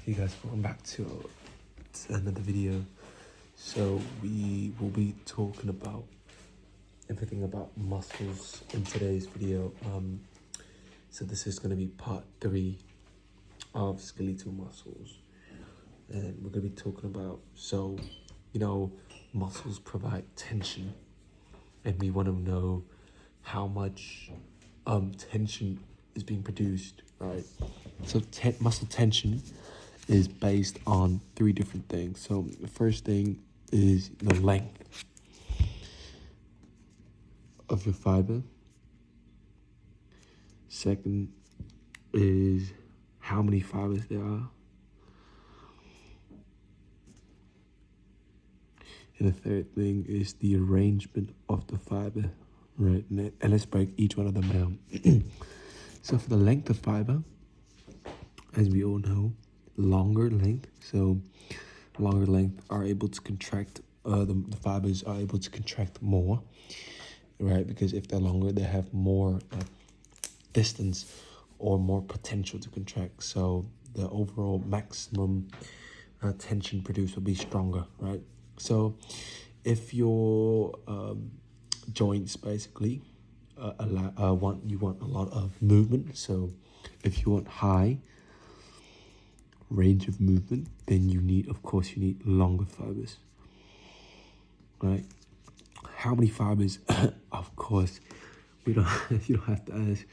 Hey guys, welcome back to another video. So we will be talking about everything about muscles in today's video. So this is going to be part 3 of skeletal muscles, and we're going to be talking about, muscles provide tension, and we want to know how much tension is being produced, right? So muscle tension is based on 3 different things. So the first thing is the length of your fiber. Second is how many fibers there are. And the third thing is the arrangement of the fiber, right? And let's break each one of them down. So for the length of fiber, as we all know, longer length are able to contract, the fibers are able to contract more, right? Because if they're longer, they have more distance or more potential to contract. So the overall maximum tension produced will be stronger, right? So if your joints basically want a lot of movement, so if you want high range of movement, then you need longer fibers, right? How many fibers? Of course, you don't have to ask.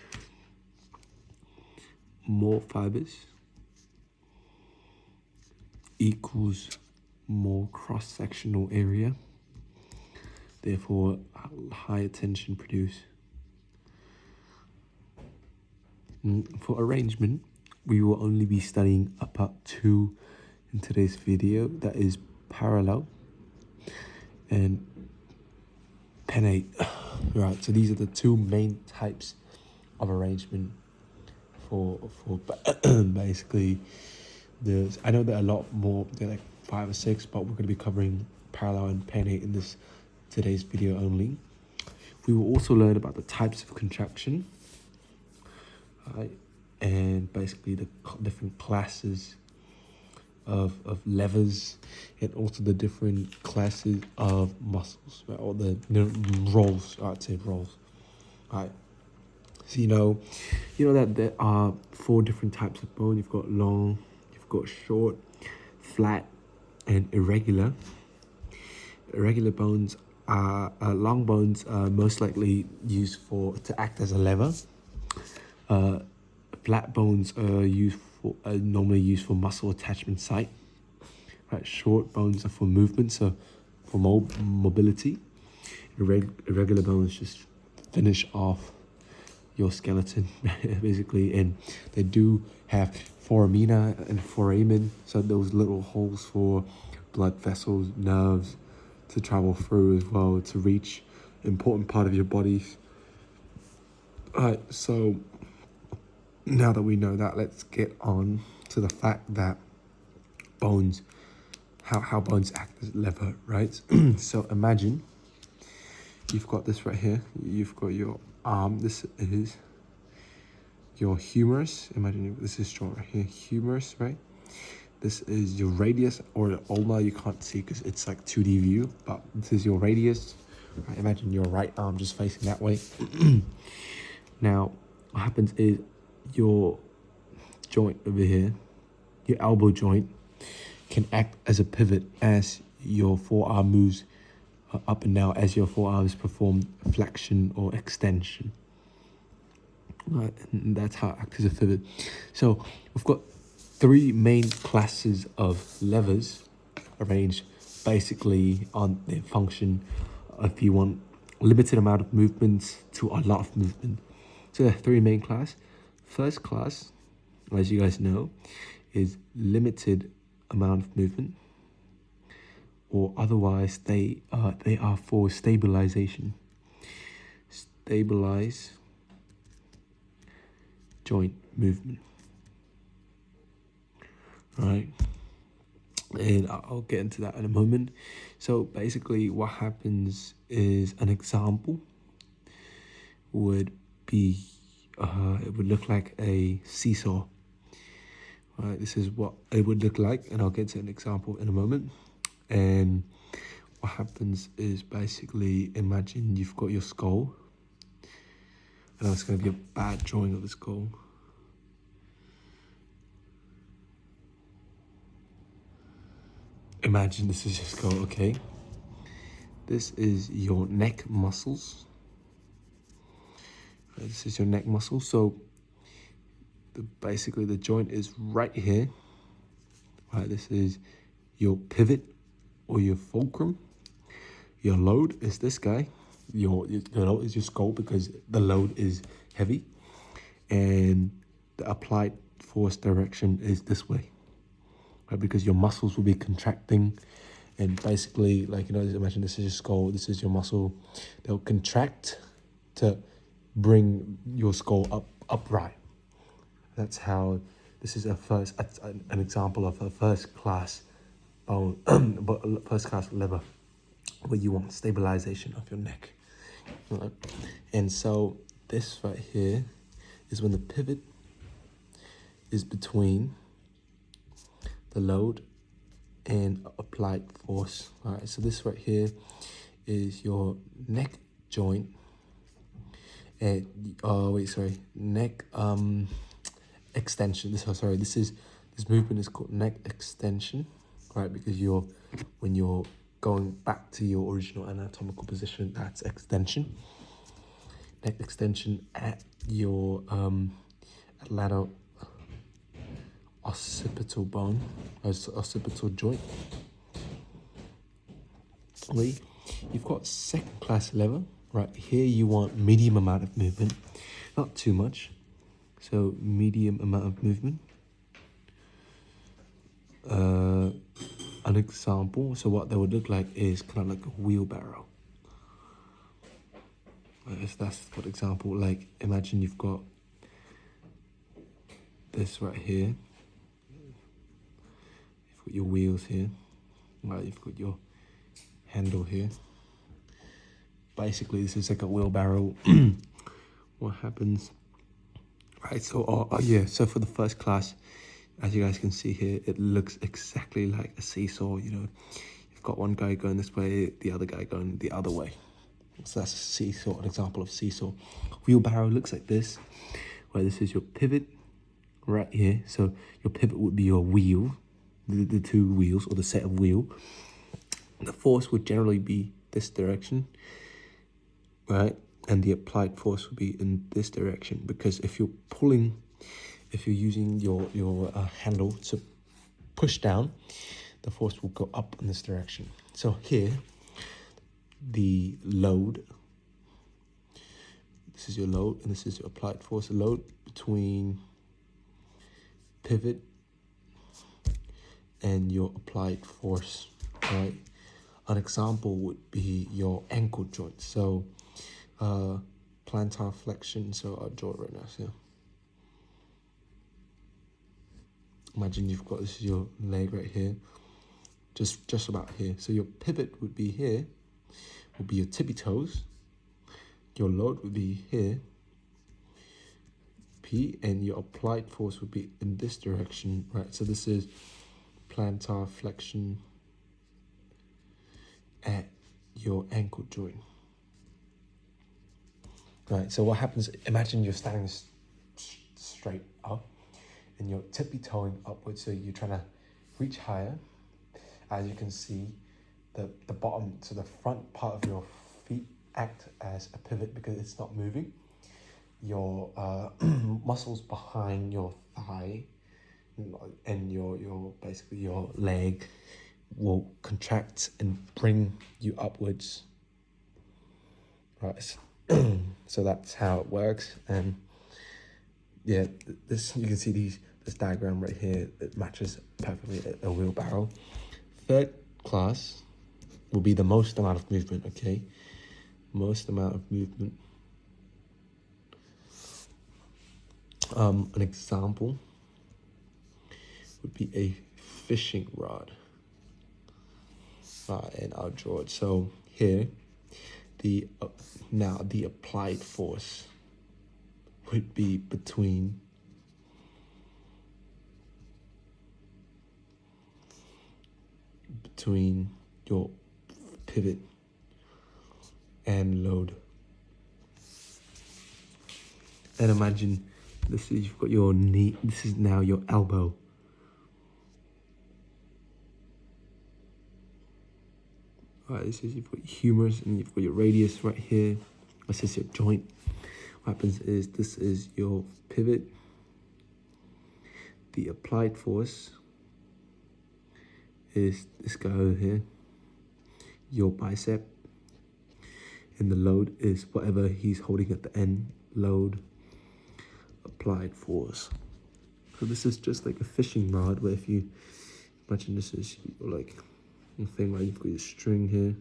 More fibers equals more cross-sectional area, therefore higher tension produced. For arrangement, we will only be studying part 2 in today's video, that is parallel and pennate. Right, so these are the 2 main types of arrangement for basically I know there are a lot more, there are like 5 or 6, but we're going to be covering parallel and pennate in today's video only. We will also learn about the types of contraction, right? And basically the different classes of levers, and also the different classes of muscles, right? Or the roles, I'd say roles, right? So you know that there are 4 different types of bone. You've got long, you've got short, flat, and irregular. Irregular bones are long bones are most likely used to act as a lever. Flat bones are normally used for muscle attachment site. Right, short bones are for movement, so for mobility. Irregular bones just finish off your skeleton, basically, and they do have foramina and foramen, so those little holes for blood vessels, nerves to travel through as well, to reach important part of your body. Alright, so now that we know that, let's get on to the fact that bones, how bones act as lever, right? So imagine you've got this right here. You've got your arm. This is your humerus. Imagine this is strong right here. Humerus, right? This is your radius, or the ulna. You can't see because it's like 2D view, but this is your radius. Right? Imagine your right arm just facing that way. Now, what happens is your joint over here, your elbow joint, can act as a pivot as your forearm moves up and down, as your forearms perform flexion or extension. Right, and that's how it acts as a pivot. So we've got 3 main classes of levers arranged basically on their function. If you want limited amount of movements to a lot of movement. So there are 3 main classes. First class, as you guys know, is limited amount of movement, or otherwise they are for stabilization. Stabilize joint movement, right? And I'll get into that in a moment. So basically what happens is, an example would be it would look like a seesaw, All right, this is what it would look like, and I'll get to an example in a moment. And what happens is basically, imagine you've got your skull. I know it's going to be a bad drawing of the skull. Imagine this is your skull, okay? This is your neck muscles. This is your neck muscle. So basically the joint is right here. Right, this is your pivot or your fulcrum. Your load is this guy. Your load is your skull because the load is heavy. And the applied force direction is this way. Right, because your muscles will be contracting. And basically, like, imagine this is your skull, this is your muscle. They'll contract to bring your skull upright. That's how this is an example of a first class bone, first class lever, where you want stabilization of your neck. Right? And so this right here is when the pivot is between the load and applied force. All right, so this right here is your neck joint. And neck extension. This movement is called neck extension, right? Because when you're going back to your original anatomical position, that's extension. Neck extension at your lateral occipital bone, occipital joint. You've got second class lever. Right here, you want medium amount of movement, not too much. So medium amount of movement. An example, so what that would look like is kind of like a wheelbarrow. That's what example, like imagine you've got this right here. You've got your wheels here, right? You've got your handle here. Basically, this is like a wheelbarrow. What happens? Right, so so for the first class, as you guys can see here, it looks exactly like a seesaw. You've got one guy going this way, the other guy going the other way. So that's a seesaw, an example of seesaw. Wheelbarrow looks like this, where this is your pivot right here. So your pivot would be your wheel, the two wheels or the set of wheel. The force would generally be this direction, right? And the applied force would be in this direction, because if you're using your handle to push down, the force will go up in this direction. So here, the load, this is your load, and this is your applied force. The load between pivot and your applied force, right? An example would be your ankle joint. So plantar flexion, so I'll draw it right now. So imagine you've got, this is your leg right here, just about here. So your pivot would be here, would be your tippy toes. Your load would be here, P, and your applied force would be in this direction, right? So this is plantar flexion at your ankle joint. Right, so what happens, imagine you're standing straight up and you're tippy-toeing upwards, so you're trying to reach higher. As you can see, the bottom, so the front part of your feet act as a pivot because it's not moving. Your muscles behind your thigh and your basically your leg will contract and bring you upwards. Right, so that's how it works. And yeah, this, you can see this diagram right here, it matches perfectly a wheelbarrow. Third class will be the most amount of movement, okay? Most amount of movement. An example would be a fishing rod. And I'll draw it. So here, now the applied force would be between between your pivot and load. And imagine this is, you've got your knee, this is now your elbow. Right, this is, you've got your humerus and you've got your radius right here. This is your joint. What happens is, this is your pivot. The applied force is this guy over here, your bicep. And the load is whatever he's holding at the end. Load, applied force. So this is just like a fishing rod, where if you imagine this is like a thing, like you've got your string here,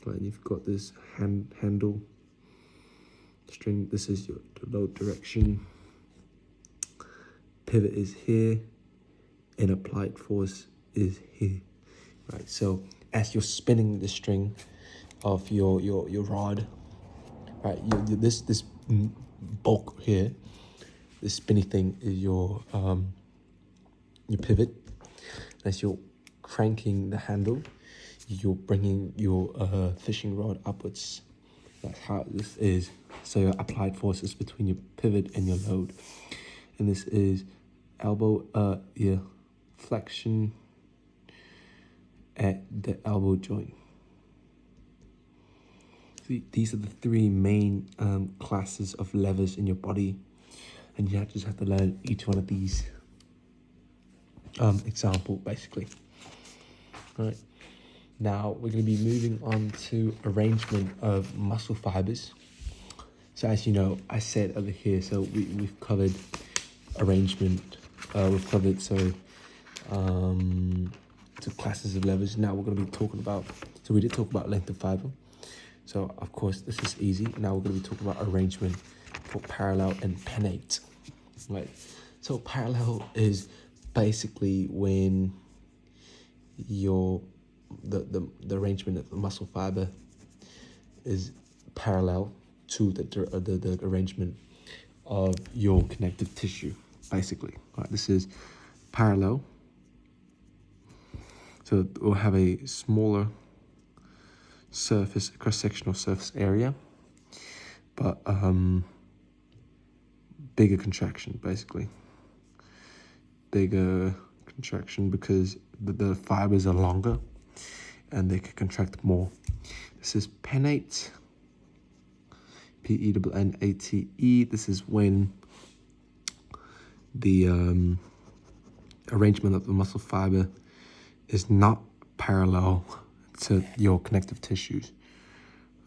like you've got this handle string. This is your load direction. Pivot is here, and applied force is here. Right. So as you're spinning the string of your rod, right, this bulk here, this spinny thing is your pivot. As you're cranking the handle, you're bringing your fishing rod upwards. That's how this is. So your applied force is between your pivot and your load. And this is elbow, flexion at the elbow joint. So these are the three main classes of levers in your body. And you just have to learn each one of these example, basically. All right. Now we're going to be moving on to arrangement of muscle fibers. So as you know, I said over here, so we've covered arrangement. We've covered two classes of levers. Now we're going to be talking about, so we did talk about length of fiber. So of course this is easy. Now we're going to be talking about arrangement for parallel and pennate. Right. So parallel is basically when the arrangement of the muscle fiber is parallel to the arrangement of your connective tissue, basically. Right, this is parallel. So we'll have a smaller surface, cross-sectional surface area, but bigger contraction, basically. Bigger contraction because the fibers are longer and they can contract more. This is pennate, P-E-N-N-A-T-E. This is when the arrangement of the muscle fiber is not parallel to your connective tissues.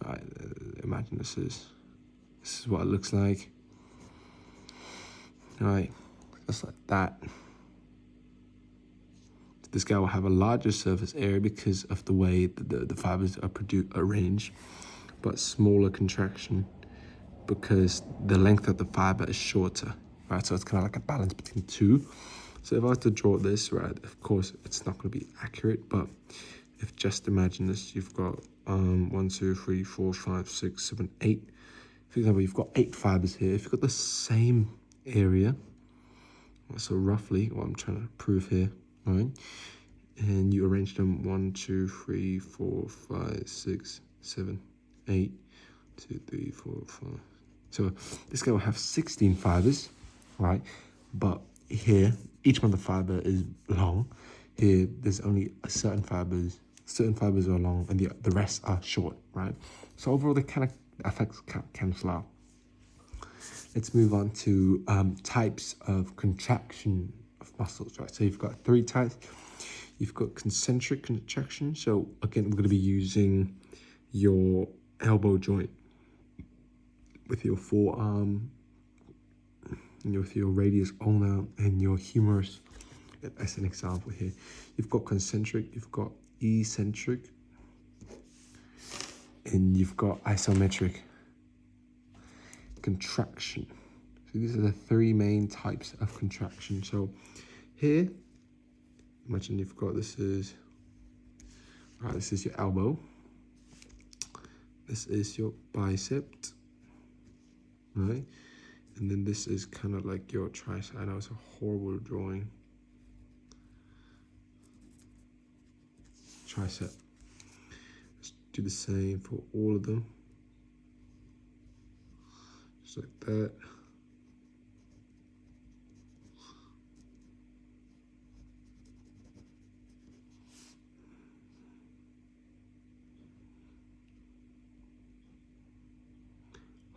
Right, imagine this is what it looks like. All right, just like that. This guy will have a larger surface area because of the way the fibers are arranged, but smaller contraction because the length of the fiber is shorter, right? So it's kind of like a balance between two. So if I was to draw this, right, of course, it's not going to be accurate, but if just imagine this, you've got 1, 2, 3, 4, 5, 6, 7, 8. For example, you've got 8 fibers here. If you've got the same area, so roughly what I'm trying to prove here, right? And you arrange them 1, 2, 3, 4, 5, 6, 7, 8, 2, 3, 4, 5. So this guy will have 16 fibers, right? But here, each one of the fiber is long. Here, there's only certain fibers are long and the rest are short, right? So overall, the kind of effects cancel out. Let's move on to types of contraction of muscles, right? So you've got 3 types. You've got concentric contraction. So again, we're going to be using your elbow joint with your forearm, and with your radius ulna and your humerus as an example here. You've got concentric, you've got eccentric, and you've got isometric contraction. So these are the 3 main types of contraction. So here, imagine you've got, this is your elbow. This is your bicep, right? And then this is kind of like your tricep. I know it's a horrible drawing. tricep. Let's do the same for all of them. Just like that.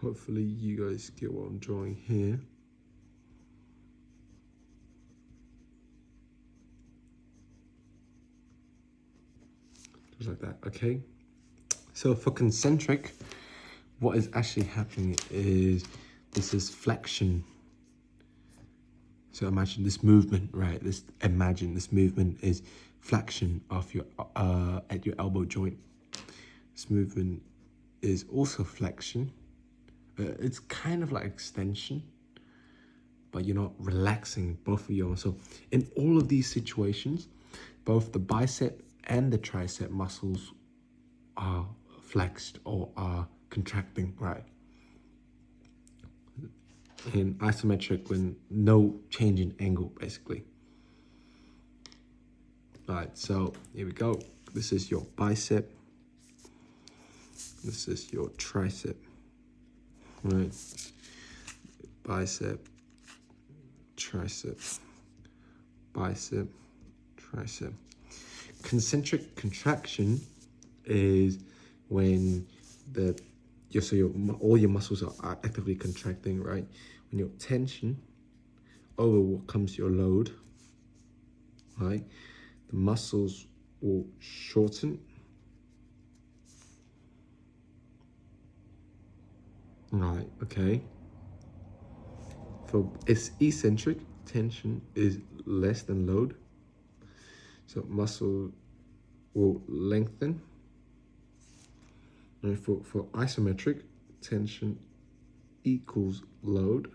Hopefully you guys get what I'm drawing here. Just like that, okay? So for concentric, what is actually happening is this is flexion. So imagine this movement, right? Imagine this movement is flexion of your at your elbow joint. This movement is also flexion. It's kind of like extension, but you're not relaxing both of your. So in all of these situations, both the bicep and the tricep muscles are flexed or are contracting, right? In isometric, when no change in angle, basically. All right, so here we go. This is your bicep. This is your tricep, right? Bicep, tricep, bicep, tricep. Concentric contraction is when all your muscles are actively contracting, right? When your tension over what comes your load, right? The muscles will shorten. Right, okay. For it's eccentric, tension is less than load. So muscle will lengthen. And for isometric, tension equals load.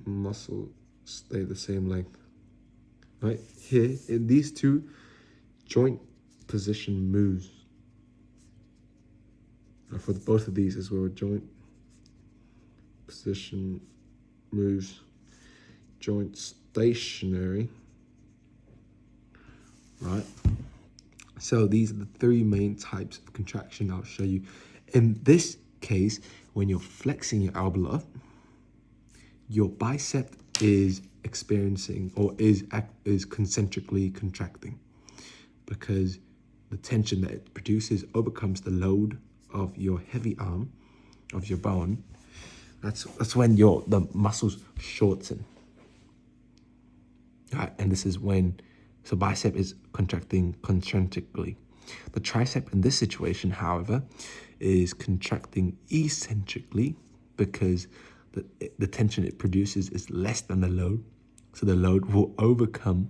Muscle stay the same length. Right here, in these two, joint position moves. And for both of these as well, joint position moves. Joint stationary. Right. So these are the three main types of contraction I'll show you. In this case, when you're flexing your elbow up, your bicep is experiencing or is concentrically contracting because the tension that it produces overcomes the load of your heavy arm, of your bone. That's when the muscles shorten. Right, and this is when, so bicep is contracting concentrically. The tricep in this situation, however, is contracting eccentrically because the tension it produces is less than the load. So the load will overcome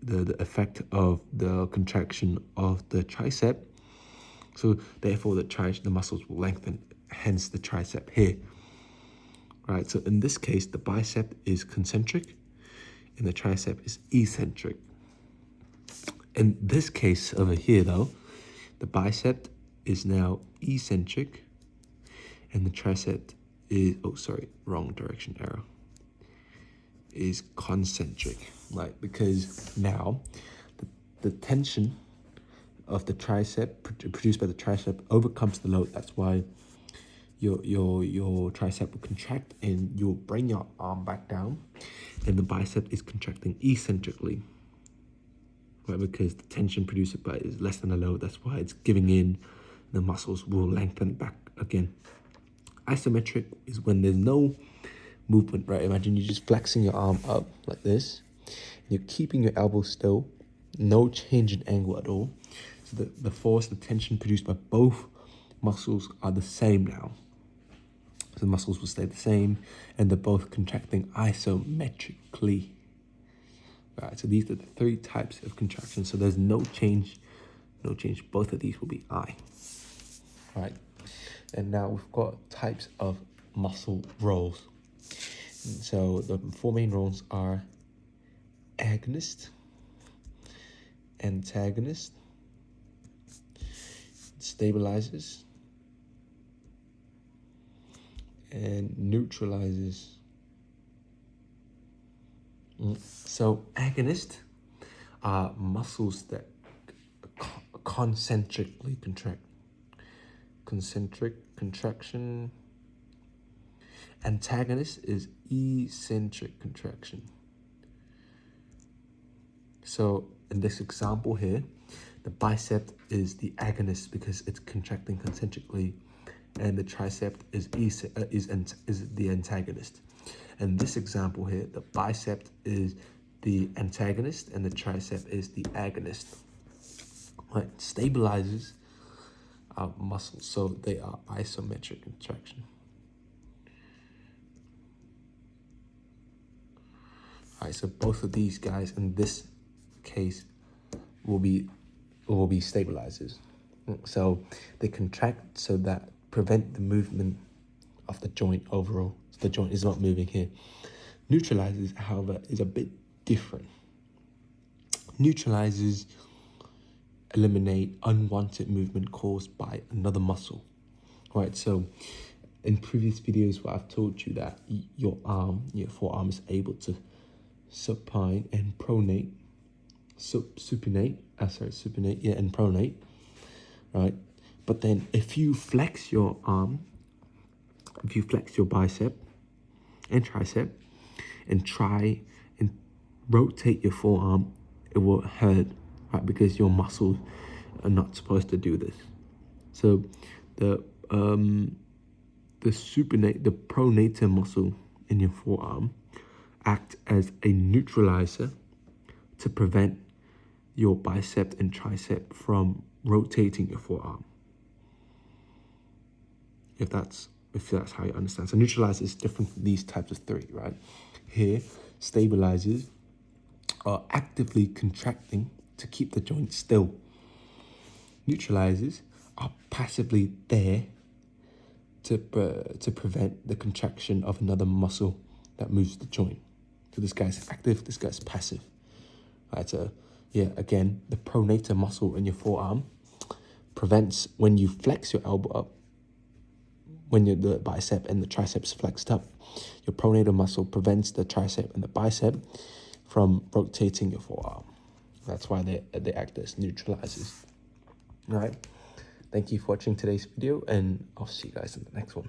the effect of the contraction of the tricep. So therefore the muscles will lengthen, hence the tricep here. Right, so in this case, the bicep is concentric and the tricep is eccentric. In this case over here though, the bicep is now eccentric and the tricep is, oh sorry, wrong direction, arrow, is concentric, right? Because now the tension of the tricep produced by the tricep overcomes the load. That's why your tricep will contract and you'll bring your arm back down, and the bicep is contracting eccentrically, right? Because the tension produced by it is less than the load. That's why it's giving in. The muscles will lengthen back again. Isometric is when there's no movement, right? Imagine you're just flexing your arm up like this, and you're keeping your elbow still, no change in angle at all. So the force, the tension produced by both muscles are the same now. So the muscles will stay the same, and they're both contracting isometrically. Right, so these are the three types of contraction. So there's no change. Both of these will be I. All right, and now we've got types of muscle roles. So the four main roles are agonist, antagonist, stabilizers, and neutralizers. So agonist are muscles that concentrically contract. Concentric contraction. Antagonist is eccentric contraction. So in this example here, the bicep is the agonist because it's contracting concentrically, and the tricep is the antagonist. In this example here, the bicep is the antagonist and the tricep is the agonist. Right, stabilizers are muscles, so they are isometric contraction. All right, so both of these guys in this case will be stabilizers. So they contract so that prevent the movement of the joint overall. So the joint is not moving here. Neutralizers, however, is a bit different. Neutralizers eliminate unwanted movement caused by another muscle. Right, so in previous videos where I've told you that your forearm is able to supine and pronate, supinate and pronate, right? But then if you flex your arm, if you flex your bicep and tricep and try and rotate your forearm, it will hurt, right? Because your muscles are not supposed to do this. So the pronator muscle in your forearm act as a neutralizer to prevent your bicep and tricep from rotating your forearm. If that's how you understand. So neutralizer is different from these types of three, right? Here, stabilizers are actively contracting to keep the joint still. Neutralizers are passively there to prevent the contraction of another muscle that moves the joint. So this guy's active, this guy's passive. Right, so yeah, again, the pronator muscle in your forearm prevents when you flex your elbow up, when the bicep and the triceps flexed up, your pronator muscle prevents the tricep and the bicep from rotating your forearm. That's why they act as neutralizers. All right. Thank you for watching today's video, and I'll see you guys in the next one.